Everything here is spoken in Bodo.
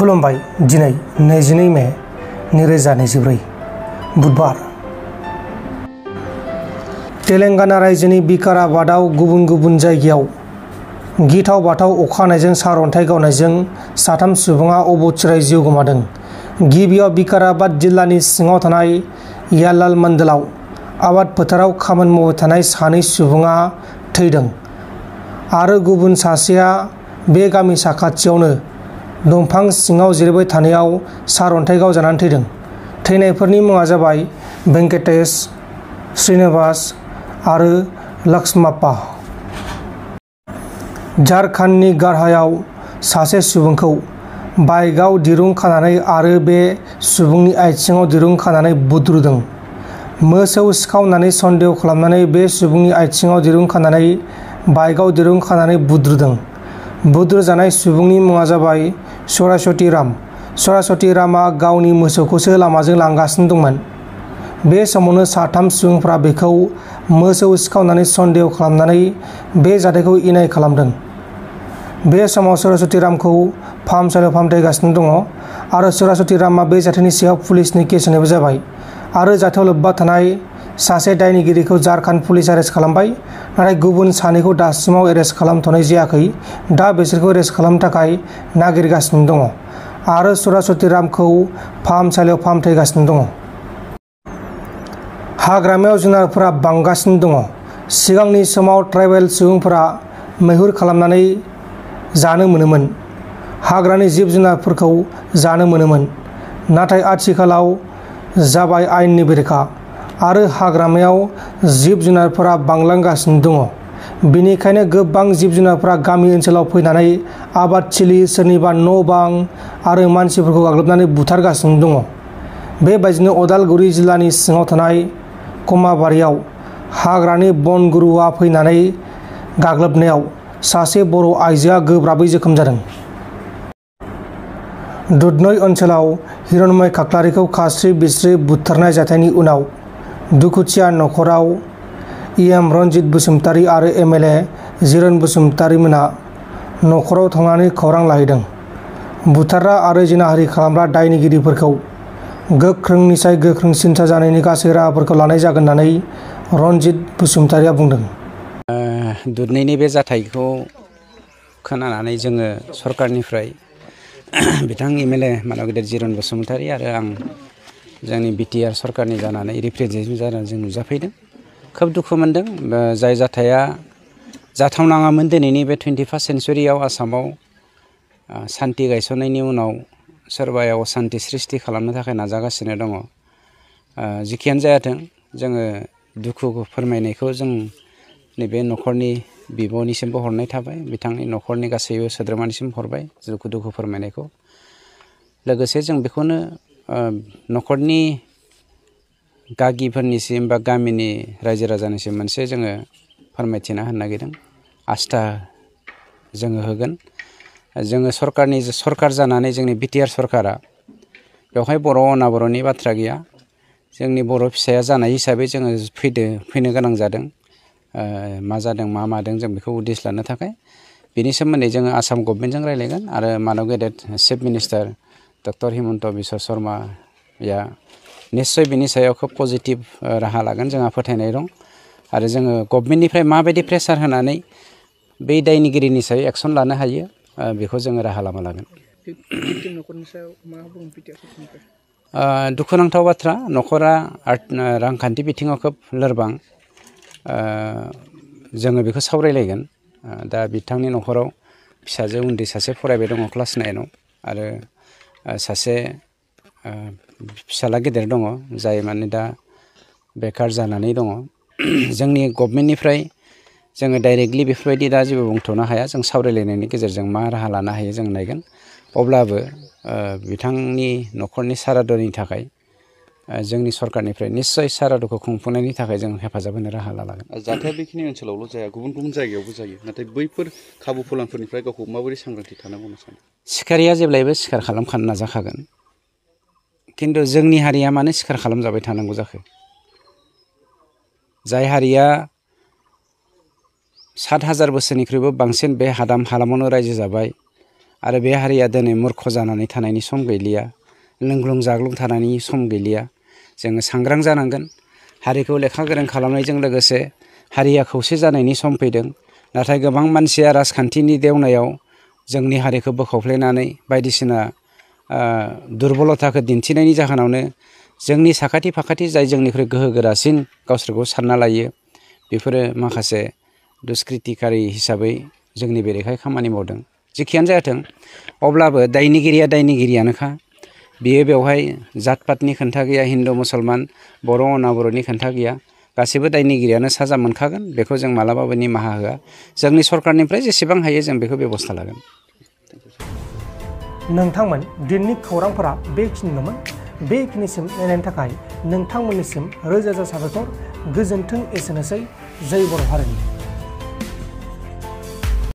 खुलुमबाय दिनै 22 मे 2024 बुधबार तेलेंगाना रायजोनि बिकाराबादआव गुबुन गुबुन जायगायाव गिथाव बाथाव अखा हानायजों सारअन्थाइ गावनायजों साथाम सुबुङा अबथिरायै जिउ गोमादों। गिबियाव बिकाराबाद जिल्लानि सिङाव थानाय यालाल मण्डलाव आबाद फोथाराव खामानि मावबाय थानाय सानै सुबुङा थैदों आरो गुबुन सासेया बे गामि साखाथियावनो दंफां सिङाव जिरायबाय थानायाव सारअन्थाइ गावजानानै थैदों। थैनायफोरनि मुङा जाबाय वेंकटेश, श्रीनिवास आरो लक्ष्मप्पा। झारखन्डनि गारहायाव सासे सुबुंखौ बाइकआव दिरुं खानानै आरो बे सुबुंनि आथिङाव दिरुं खानानै बुद्रुदों। मोसौ सिखावनानै सन्देह खालामनानै बे सुबुंनि आथिङाव दिरुं खानानै बाइकआव दिरुं खानानै बुद्रुदों। बुद्रुजानाय सुबुंनि मुङा जाबाय सरस्वती राम। सरस्वती रामा गावनि मोसौखौसो लामाजों लांगासिनो दंमोन। बे समावनो साथाम सुबुंफ्रा बेखौ मोसौ सिखावनानै सन्देह खालामनानै बे जाथायखौ इनाय खालामदों। बे समाव सरस्वती रामखौ फाहामसालियाव फाहामथायगासिनो दङ आरो सरस्वती रामा बे जाथायनि सायाव पुलिसनि केस होनायबो जाबाय आरो जाथायाव लोब्बा थानाय सासे दायनिगिरिखौ झारखन्ड पुलिस एरेस्ट खालामबाय, नाथाय गुबुन सानैखौ दासिमाव एरेस्ट खालामथ'नाय जायाखै। दा बिसोरखौ एरेस्ट खालामनो थाखाय नागिरगासिनो दङ आरो सरस्वती रामखौ फाहामसालियाव फाहामथायगासिनो दङ। हाग्रामायाव जुनारफोरा बांगासिनो दङ। सिगांनि समाव ट्राइबेल सुबुंफोरा मैहुर खालामनानै जानो मोनोमोन, हाग्रानि जिब जुनारफोरखौ जानो मोनोमोन, नाथाय आथिखालाव जाबाय आयेननि बेरेखा आरो हाग्रामायाव जिब जुनारफोरा बांलांगासिनो दङ। बेनिखायनो गोबां जिब जुनारफोरा गामि ओनसोलाव फैनानै आबादथिलि, सोरनिबा न' बां आरो मानसिफोरखौ गाग्लोबनानै बुथारगासिनो दङ। बेबायदिनो अदालगुरि जिल्लानि सिङाव थानाय कमाबारियाव हाग्रानि बनगुरुआ फैनानै गाग्लोबनायाव सासे बर' आइजोआ गोब्राबै जोखोम जादों। दुधनৈ ओनसोलाव हिरण्मय खाख्लारिखौ खास्रि बिस्रि बुथारनाय जाथायनि उनाव दुखुथिया नखराव इएम रनजित बसुमतारी आरो एमएलए जिरन बसुमतारी मोना नखराव थांनानै खौरां लाहैदों। बुथारग्रा आरो जिनाहारि खालामग्रा दायनिगिरिफोरखौ गोख्रोंनिसाय गोख्रोंसिन साजा होनायनि गासै राहाफोरखौ लानाय जागोन होननानै रनजित बसुमतारीया बुंदों। दुधनैनि बे जाथायखौ खोनानानै जोङो सरकारनिफ्राय बिथां एमएलए मानाव गेदेर जिरन बसुमतारी आरो आं जोंनि बिटिआर सरकारनि जानानै रिप्रेजेन्टेटिभ जानानै जों नुजाफैदों। खोब दुखु मोनदों। जाय जाथाया जाथावनाङामोन। दिनैनि बे 21st सेन्सुरियाव आसामाव सान्थि गायसननायनि उनाव सोरबाया असान्थि सृष्टि खालामनो थाखाय नाजागासिनो दङ। जिखियानो जायाथों, जोङो दुखु फोरमायनायखौ जों नैबे न'खरनि बिब'निसिमबो हरनाय थाबाय, बिथांनि न'खरनि गासैबो सोद्रोमानिसिम हरबाय दुखु फोरमायनायखौ। लोगोसे जों बेखौनो न'खरनि गागिफोरनिसिम बा गामिनि रायजो राजानिसिम मोनसे जोङो फोरमायथिना होनो नागिरदों। आस्था जोङो होगोन। जोङो सरकार जानानै जोंनि बिटिआर सरकारा बेवहाय बर' अनाबर'नि बाथ्रा गैया। जोंनि बर' फिसाया जानाय हिसाबै जोङो फैनो गोनां जादों। मा जादों मा मादों जों बेखौ उदिस लानो थाखाय बेनि सोमोन्दै जोङो आसाम गभमेन्टजों रायज्लायगोन आरो मानब गेदेर chief minister doctor Himanta Biswa शर्माया निस्सय बिनि सायाव खोब पजिटिभ राहा लागोन जोंहा फोथायनाय दं आरो जोङो गभमेन्टनिफ्राय माबायदि प्रेसार होनानै बै दायनिगिरिनि सायाव एक्सन लानो हायो बेखौ जोङो राहा लामा लागोन। दुखुनांथाव बाथ्रा, न'खरा रांखान्थि बिथिङाव खोब लोरबां। जोङो बेखौ सावरायलायगोन। दा बिथांनि न'खराव फिसाजो उन्दै सासे फरायबाय दङ क्लास 9आव आरो सासे फिसाला गेदेर दङ जाय माने दा बेखार जानानै दङ। जोंनि गभमेन्टनिफ्राय जोङो डाइरेक्टलि बेफोरबायदि दा जेबो बुंथ'नो हाया। जों सावरायलायनायनि गेजेरजों मा राहा लानो हायो जों नायगोन। अब्लाबो बिथांनि न'खरनि सारादुनि थाखाय जोंनि सरकारनिफ्राय निस्सय सारादुखौ खुंफुंनायनि थाखाय जों हेफाजाब होनो राहा लागोन। जाथाया बेखिनि ओनसोलावल' जाया, गुबुन गुबुन जायगायावबो जायो। नाथाय बैफोर खाबु फलानफोरनिफ्राय गावखौ माबोरै सांग्रांथि थानांगौ होनना सानो? सिखारिया जेब्लायबो सिखार खालामखानो नाजाखागोन। खिन्थु जोंनि हारिया मानो सिखार खालामजाबाय थानांगौ जाखो? जाय हारिया 7000 बोसोरनिख्रुइबो बांसिन बे हालामावनो रायजो जाबाय आरो बे हारिया दिनै मूर्ख जानानै थानायनि सम गैलिया, लोंग्लुं जाग्लुं थानायनि सम गैलिया। जोङो सांग्रां जानांगोन। हारिखौ लेखा गोरों खालामनायजों लोगोसे हारिया खौसे जानायनि सम फैदों। नाथाय गोबां मानसिया राजखान्थिनि देवनायाव जोंनि हारिखौ बोखावफ्लेनानै बायदिसिना दुरबलताखौ दिन्थिनायनि जाहोनावनो जोंनि साखाथि फाखाथि जाय जोंनिख्रुइ गोहो गोरासिन गावसोरखौ सानना लायो, बेफोरो माखासे दुष्कृतिकारि हिसाबै जोंनि बेरेखायै खामानि मावदों। जेखियानो जायाथों, अब्लाबो दायनिगिरिया दायनिगिरियानोखा। बियो बेवहाय जात पातनि खोथा गैया, हिन्दु मुसलमान, बर' अना-बर'नि खोथा गैया। गासैबो दायनिगिरियानो साजा मोनखागोन। बेखौ जों मालाबाबो निमाहा होआ। जोंनि सरकारनिफ्राय जेसेबां हायो जों बेखौ बेबस्था लागोन। नोंथांमोन दिनैनि खौरांफोरा बेखिनिल'मोन। बेखिनिसिम नायनायनि थाखाय नोंथांमोननिसिम रोजा रोजा साबायखर। गोजोन्थों। एसेनोसै। जय बर' हारिनि।